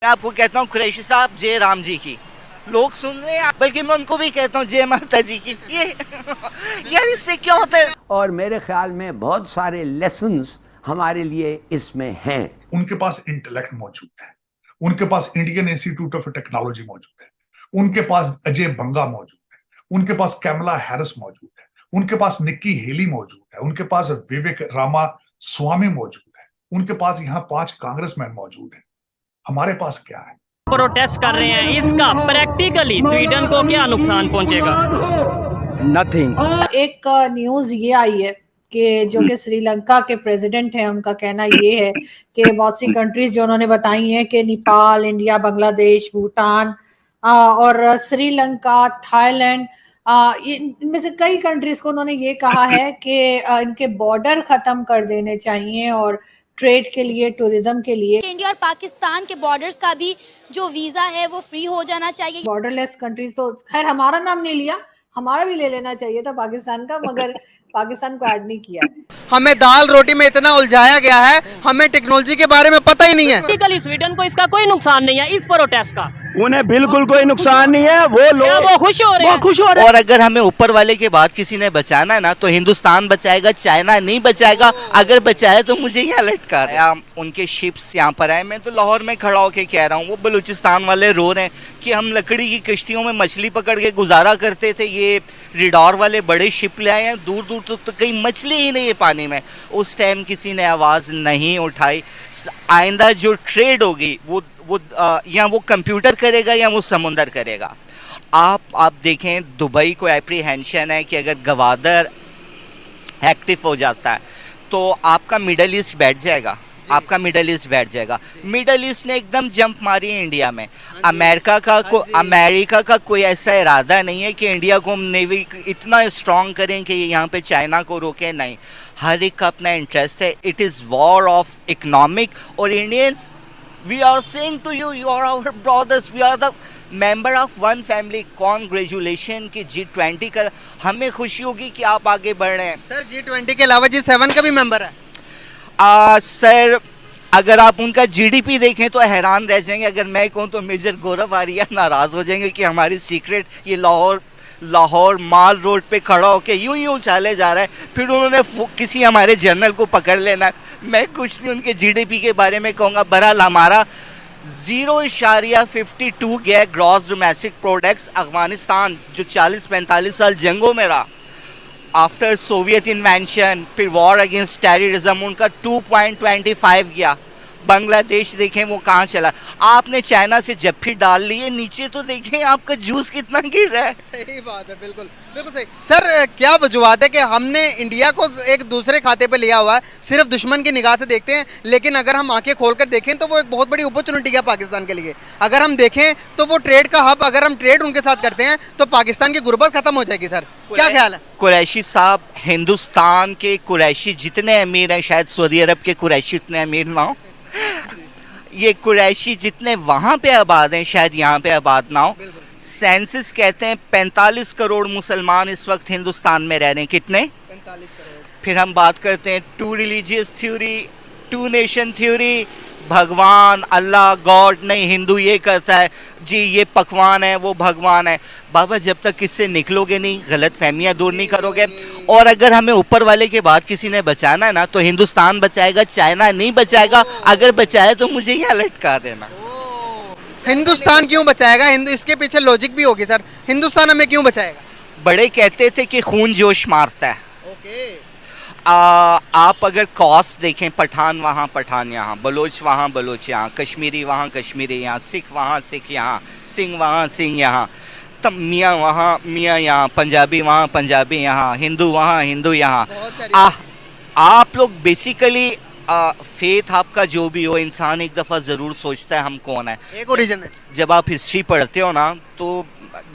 मैं आपको कहता हूँ कुरैशी साहब जय राम जी की, लोग सुन रहे हैं, बल्कि मैं उनको भी कहता हूँ जय माता जी की। ये यार इससे क्या होता है? और मेरे ख्याल में बहुत सारे लेसन्स हमारे लिए इसमें हैं। उनके पास इंटेलेक्ट मौजूद है, उनके पास इंडियन इंस्टीट्यूट ऑफ टेक्नोलॉजी मौजूद है, उनके पास अजय बंगा मौजूद है, उनके पास कैमला हैरिस मौजूद है, उनके पास निक्की हेली मौजूद है, उनके पास विवेक रामा स्वामी मौजूद है, उनके पास यहाँ 5 कांग्रेसमैन मौजूद हैं। हमारे पास क्या है? प्रोटेस्ट कर रहे हैं, इसका प्रैक्टिकली स्वीडन को क्या नुकसान पहुंचेगा? नथिंग। एक न्यूज ये आई है कि जो कि श्रीलंका के प्रेसिडेंट हैं, उनका कहना ये है कि बहुत सी कंट्रीज जो उन्होंने बताई हैं कि नेपाल, इंडिया, बांग्लादेश, भूटान और श्रीलंका, थाईलैंड, इनमें से कई कंट्रीज को उन्होंने ये कहा है कि इनके बॉर्डर खत्म कर देने चाहिए और ट्रेड के लिए, टूरिज्म के लिए इंडिया और पाकिस्तान के बॉर्डर्स का भी जो वीजा है वो फ्री हो जाना चाहिए। बॉर्डरलेस कंट्रीज, तो खैर हमारा नाम नहीं लिया, हमारा भी ले लेना चाहिए था पाकिस्तान का, मगर पाकिस्तान को ऐड नहीं किया है। हमें दाल रोटी में इतना उलझाया गया है, हमें टेक्नोलॉजी के बारे में पता ही नहीं है। प्रैक्टिकली स्वीडन को इसका कोई नुकसान नहीं है, इस प्रोटेस्ट का उन्हें बिल्कुल कोई नुकसान नहीं है, वो लोग वो खुश हो रहे हैं। और अगर हमें ऊपर वाले के बाद किसी ने बचाना है ना, तो हिंदुस्तान बचाएगा, चाइना नहीं बचाएगा। अगर बचाया तो मुझे यहाँ लटका रहा है। उनके शिप्स यहाँ पर आए, मैं तो लाहौर में खड़ा होके कह रहा हूँ, वो बलूचिस्तान वाले रो रहे हैं कि हम लकड़ी की कश्तियों में मछली पकड़ के गुजारा करते थे, ये रिडोर वाले बड़े शिप ले आए हैं, दूर दूर तक तो कहीं मछली ही नहीं है पानी में। उस टाइम किसी ने आवाज़ नहीं उठाई। आइंदा जो ट्रेड होगी वो या वो कंप्यूटर करेगा या वो समुंदर करेगा। आप देखें, दुबई को एप्रीहेंशन है कि अगर गवादर एक्टिव हो जाता है तो आपका मिडल ईस्ट बैठ जाएगा, आपका मिडल ईस्ट बैठ जाएगा। मिडल ईस्ट ने एकदम जंप मारी है इंडिया में। अमेरिका का कोई ऐसा इरादा नहीं है कि इंडिया को हम नेवी इतना स्ट्रांग करें कि यहाँ पे चाइना को रोके, नहीं। हर एक का अपना इंटरेस्ट है। It is war of economic. और Indians, we are saying to you, you are our brothers, we are the member of one family. Congratulation कि G20 का हमें खुशी होगी कि आप आगे बढ़ रहे हैं। सर G20 के अलावा G7 का भी मेंबर है। सर अगर आप उनका जीडीपी देखें तो हैरान रह जाएंगे। अगर मैं कहूँ तो मेजर गौरव आर्या नाराज़ हो जाएंगे कि हमारी सीक्रेट ये लाहौर माल रोड पे खड़ा होकर यूं चाले जा रहा है, फिर उन्होंने किसी हमारे जनरल को पकड़ लेना है। मैं कुछ नहीं उनके जीडीपी के बारे में कहूँगा। बहरहाल हमारा 0.52 गया ग्रॉस डोमेस्टिक प्रोडक्ट्स। अफगानिस्तान जो 40-45 साल जंगों में रहा, आफ्टर सोवियत इन्वेंशन, फिर वॉर अगेंस्ट टेररिज्म, उनका 2.25 गया। बांग्लादेश देखें वो कहाँ चला। आपने चाइना से जफ्फी डाल ली है, नीचे तो देखें आपका जूस कितना गिर रहा है। सही बात है, बिल्कुल बिल्कुल सही। सर क्या वजूहत है कि हमने इंडिया को एक दूसरे खाते पे लिया हुआ है, सिर्फ दुश्मन की निगाह से देखते हैं, लेकिन अगर हम आंखें खोलकर देखें तो वो एक बहुत बड़ी अपॉर्चुनिटी है पाकिस्तान के लिए। अगर हम देखें तो वो ट्रेड का हब, अगर हम ट्रेड उनके साथ करते हैं तो पाकिस्तान की गुर्बत खत्म हो जाएगी। सर क्या ख्याल है? कुरैशी साहब, हिंदुस्तान के कुरैशी जितने अमीर हैं, शायद सऊदी अरब के कुरैशी इतने अमीर ना हो। ये कुरैशी जितने वहाँ पे आबाद हैं शायद यहाँ पे आबाद ना हो। सेंसस कहते हैं 45 करोड़ मुसलमान इस वक्त हिंदुस्तान में रह रहे हैं। कितने? 45 करोड़। फिर हम बात करते हैं 2 रिलीजियस थ्योरी, 2 नेशन थ्योरी, भगवान, अल्लाह, गॉड नहीं। हिंदू ये करता है जी, ये पकवान है, वो भगवान है। बाबा जब तक इससे निकलोगे नहीं, गलत फहमियाँ दूर नहीं करोगे, और अगर हमें ऊपर वाले के बाद किसी ने बचाना है ना, तो हिंदुस्तान बचाएगा, चाइना नहीं बचाएगा। अगर बचाए तो मुझे यहाँ लटका देना। हिंदुस्तान क्यों बचाएगा? इसके पीछे लॉजिक भी होगी सर। हिंदुस्तान हमें क्यों बचाएगा? बड़े कहते थे कि खून जोश मारता है। ओके। आप अगर कॉस्ट देखें, पठान वहाँ पठान यहाँ, बलोच वहाँ बलोच यहाँ, कश्मीरी वहाँ कश्मीरी यहाँ, सिख वहाँ सिख यहाँ, सिंह वहाँ सिंह यहाँ, तब मियाँ वहाँ मियाँ यहाँ, पंजाबी वहाँ पंजाबी यहाँ, हिंदू वहाँ हिंदू यहाँ। आप लोग बेसिकली फेथ आपका जो भी हो, इंसान एक दफ़ा ज़रूर सोचता है हम कौन है। एक ओरिजिन है। जब आप हिस्ट्री पढ़ते हो ना तो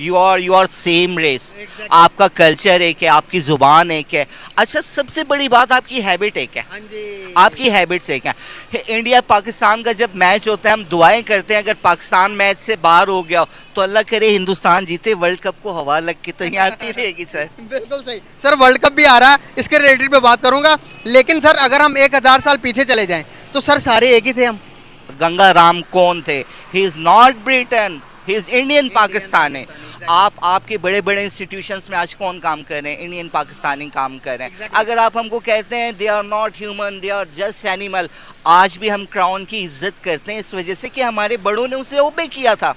यू आर सेम रेस। आपका कल्चर एक है, आपकी ज़ुबान एक है। अच्छा, सबसे बड़ी बात आपकी हैबिट एक है। हाँ जी। आपकी हैबिट्स एक है। इंडिया पाकिस्तान का जब मैच होता है हम दुआएं करते हैं अगर पाकिस्तान मैच से बाहर हो गया तो अल्लाह करे हिंदुस्तान जीते, वर्ल्ड कप को हवा लग के तो यहाँ आती रहेगी सर। बिल्कुल सही सर। वर्ल्ड कप भी आ रहा है, इसके रिलेटेड पे बात करूंगा, लेकिन सर अगर हम 1000 साल पीछे चले जाएं तो सर सारे एक ही थे हम। गंगा राम कौन थे? He is not Britain, he is Indian Pakistani. आपके बड़े बड़े इंस्टीट्यूशंस में आज कौन काम कर रहे हैं? इंडियन पाकिस्तानी काम कर रहे हैं। अगर आप हमको कहते हैं they are not human, they are just animal, आज भी हम क्राउन की इज्जत करते हैं इस वजह से कि हमारे बड़ों ने उसे ओबे किया था।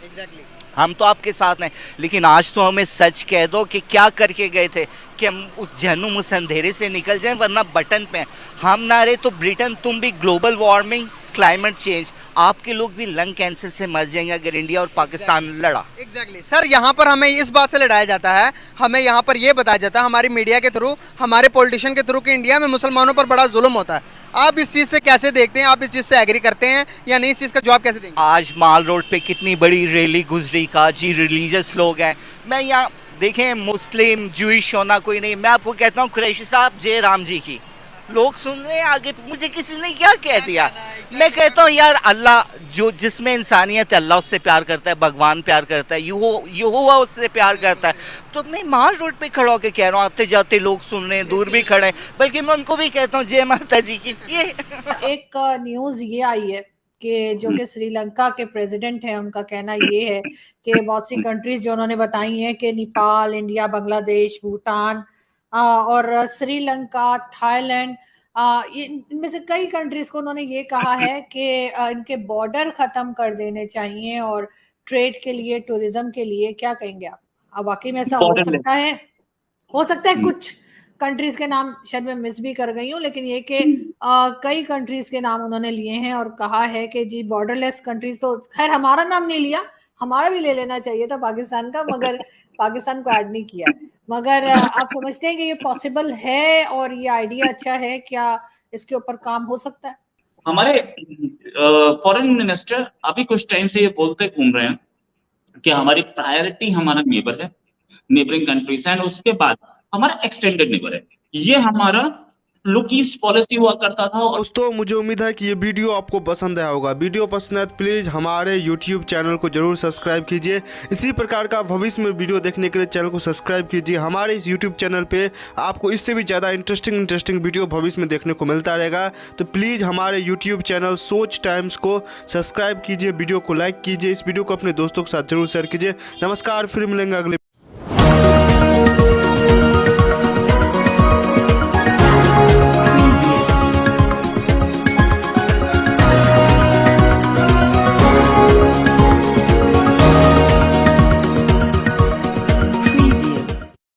हम तो आपके साथ हैं, लेकिन आज तो हमें सच कह दो कि क्या करके गए थे कि हम उस जहनुम उस अंधेरे से निकल जाएं, वरना बटन पे हैं। हम ना रहे तो ब्रिटेन, तुम भी ग्लोबल वार्मिंग, क्लाइमेट चेंज, आपके लोग भी लंग कैंसर से मर जाएंगे अगर इंडिया और पाकिस्तान लड़ा। एग्जैक्टली सर, यहाँ पर हमें इस बात से लड़ाया जाता है, हमें यहाँ पर ये बताया जाता है हमारी मीडिया के थ्रू, हमारे पॉलिटिशियन के थ्रू कि इंडिया में मुसलमानों पर बड़ा जुल्म होता है। आप इस चीज़ से कैसे देखते हैं? आप इस चीज़ से एग्री करते हैं या नहीं? इस चीज़ का जवाब कैसे देंगे? आज माल रोड पे कितनी बड़ी रैली गुजरी का जी, रिलीजियस लोग हैं। मैं यहाँ देखें मुस्लिम जूइश होना कोई नहीं, मैं आपको कहता हूँ कुरैशी साहब जय राम जी की, लोग सुन रहे हैं आगे, मुझे किसी ने क्या कह दिया। मैं कहता हूँ यार अल्लाह जो जिसमें इंसानियत है अल्लाह उससे प्यार करता है, भगवान प्यार करता है, यहोवा उससे प्यार करता है। तो मैं माल रोड पे खड़ा होकर कह रहा हूँ, आते जाते लोग सुन रहे हैं, दूर भी खड़े हैं, बल्कि मैं उनको भी कहता हूँ जय माता जी की। ये एक न्यूज ये आई है कि जो कि श्रीलंका के प्रेसिडेंट हैं, उनका कहना ये है कि बहुत सी कंट्रीज जो उन्होंने बताई हैं कि नेपाल, इंडिया, बांग्लादेश, भूटान और श्रीलंका, थाईलैंड, इनमें से कई कंट्रीज को उन्होंने ये कहा है कि इनके बॉर्डर खत्म कर देने चाहिए और ट्रेड के लिए, टूरिज्म के लिए। क्या कहेंगे आप? अब वाकई में ऐसा हो सकता है? हो सकता है कुछ कंट्रीज के नाम शायद मैं मिस भी कर गई हूँ, लेकिन ये कि कई कंट्रीज के नाम उन्होंने लिए हैं और कहा है कि जी बॉर्डरलेस कंट्रीज, तो खैर हमारा नाम नहीं लिया, हमारा भी ले लेना चाहिए था पाकिस्तान का, मगर पाकिस्तान को ऐड नहीं किया। मगर आप समझते हैं कि ये पॉसिबल है और ये आइडिया अच्छा है? क्या इसके ऊपर काम हो सकता है? हमारे फॉरेन मिनिस्टर अभी कुछ टाइम से ये बोलते घूम रहे हैं कि हमारी प्रायोरिटी हमारा नेबर है, नेबरिंग कंट्रीज, एंड उसके बाद हमारा एक्सटेंडेड नेबर है। ये हमारा लुक ईस्ट पॉलिसी हुआ करता था। दोस्तों मुझे उम्मीद है कि ये वीडियो आपको पसंद आया होगा। वीडियो पसंद है तो प्लीज़ हमारे YouTube चैनल को जरूर सब्सक्राइब कीजिए। इसी प्रकार का भविष्य में वीडियो देखने के लिए चैनल को सब्सक्राइब कीजिए। हमारे इस YouTube चैनल पे आपको इससे भी ज़्यादा इंटरेस्टिंग वीडियो भविष्य में देखने को मिलता रहेगा। तो प्लीज़ हमारे YouTube चैनल सोच टाइम्स को सब्सक्राइब कीजिए, वीडियो को लाइक कीजिए, इस वीडियो को अपने दोस्तों के साथ जरूर शेयर कीजिए। नमस्कार, फिर मिलेंगे अगले